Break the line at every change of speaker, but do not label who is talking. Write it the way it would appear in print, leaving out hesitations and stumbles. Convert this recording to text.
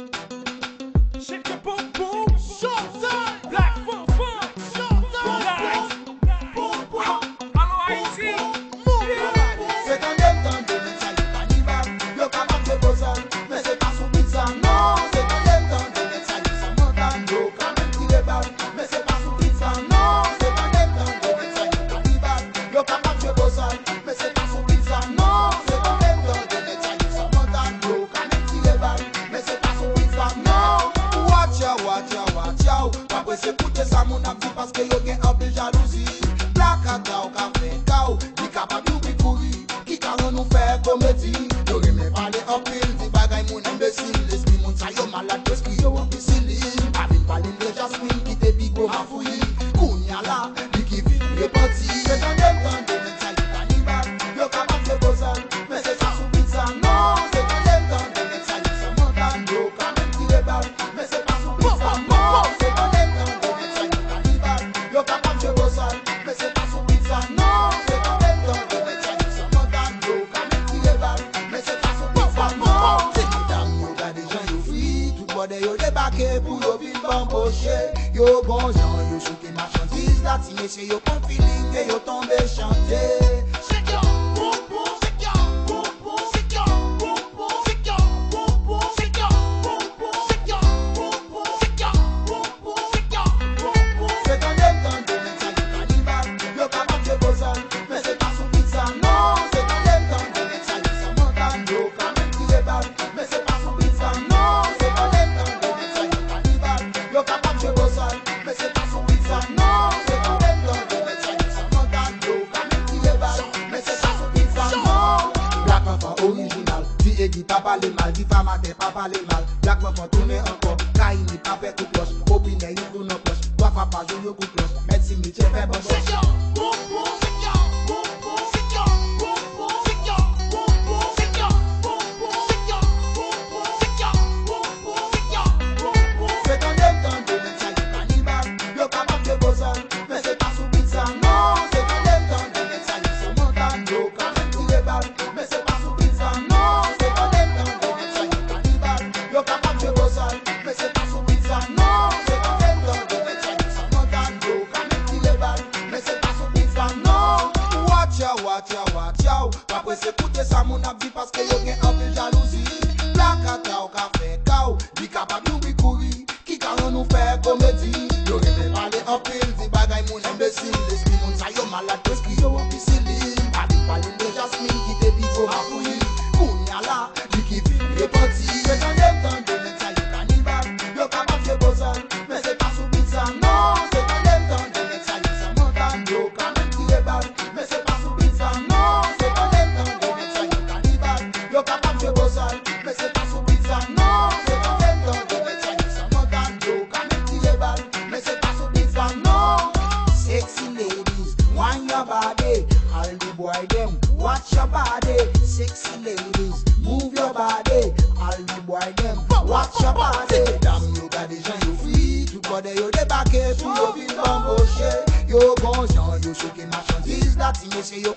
Shake your boom boom, showtime. Black fun fun, showtime. Boom boom, allo Haïti.
C'est quand même temps de mettre ça au cannibale. Yo capable de bosser, mais c'est pas sous pizza, non. C'est quand même temps de mettre ça sur montagne. Yo capable de tirer balle, mais c'est pas sous pizza, non. C'est quand même temps de mettre ça au cannibale. Yo capable de bosser, mais c'est pas sous pizza, non. C'est quand même temps de mettre ça sur montagne. Yo capable de tirer balle, mais c'est pas sous pizza, non. Watch out, watch out, watch out. Pas pressé écouter ça mon ami parce que yo gen un peu jalousie. Black out, café, cao, di capable de courir. Qui carrément nous faire comédie. Yo remets parler en pile, di bagay mon imbécile. L'esprit mon sa yo malade, l'esprit yo en piscine. Avec parler de Jasmine qui te bigo ma fouille. Kounya la, di qui vit reparti. C'est quand même temps de mettre ça au cannibale. Yo capable de bosser, mais c'est pas sous pizza, non. C'est quand même temps de mettre ça sur montagne. Yo capable de tirer balle, mais c'est pas sous pizza, non. C'est quand même temps de mettre ça au cannibale. Yo capable de bosser, mais c'est pas sous pizza, non. C'est quand même temps de mettre ça sur montagne. Yo capable de tirer balle, mais c'est pas sous pizza, non. C'est madame, yo gars des gens yo free. Tout le monde yo débarqué pour yo vin bambocher. Yo bon gens, yo choqué marchandise. La team c'est yo con feeling et yo tombé chanter.
Shake your boom boom, shake your boom boom, shake your boom boom, shake your boom boom, shake your boom boom, shake your boom boom, shake your boom boom, shake your boom boom.
C'est quand même temps de mettre ça au cannibale. Yo capable de bosser, mais c'est pas sous pizza, non. C'est quand même temps de mettre ça sur montagne. Yo capable de tirer balle, mais c'est pas sous pizza, non. C'est quand même temps de mettre ça au cannibale. Yo capable de bosser, mais c'est pas sous pizza, non. C'est quand même temps de mettre ça sur montagne. Yo capable de tirer balle, mais c'est pas sous pizza, non. Black enfant original, dit et dit pas parler mal, dit femme à terre pas parler mal. Black enfant tourner encore, Kaini pas fait coup cloche, Obinet il tourne en cloche, toi fa pas jouer coup cloche, médecine métier fait bon
Shake your boom boom, shake your boom boom, shake your boom boom, shake your boom boom, shake your boom boom, shake your boom boom, shake your boom boom, shake your boom boom.
C'est quand même temps de mettre ça au cannibale. Yo capable de bosser, mais c'est pas sous pizza, non. C'est quand même temps de mettre ça sur montagne. Yo capable de tirer balle, mais c'est pas sous pizza, non. C'est quand même temps de mettre ça au cannibale. Yo capable de bosser, mais c'est pas sous pizza, non. C'est quand même temps de mettre ça sur montagne. Yo capable de tirer balle, mais c'est pas sous pizza, non. Watch out, watch out, watch out. Pas pressé écouter ça mon ami parce que yo gen un peu jalousie. Black out, café, cao, di capable de courir. Qui carrément nous faire comédie. Yo remets parler en pile, di bagay mon imbécile. L'esprit mon sa yo malade, l'esprit yo en piscine. Avec parler de Jasmine qui te bigo ma fouille. Kounya la, di qui vit reparti. C'est quand même temps de mettre ça au cannibale. Yo capable de bosser, mais c'est pas sous pizza, non. C'est quand même temps de mettre ça sur montagne. Yo capable de tirer balle, mais c'est pas sous pizza, non. C'est quand même temps de mettre ça au cannibale. Yo capable de bosser, mais c'est pas sous pizza, non. C'est quand même temps de mettre ça sur montagne. Yo capable de tirer balle, mais c'est pas sous pizza, non. Sexy ladies, wind your body. All the boy them, watch your body. Sexy ladies, move your body. All the boy them, watch your body. Damn, yo gars des gens yo free. Tout le monde yo débarqué pour yo vin bambocher. Yo bon gens, yo choqué marchandise. La team c'est yo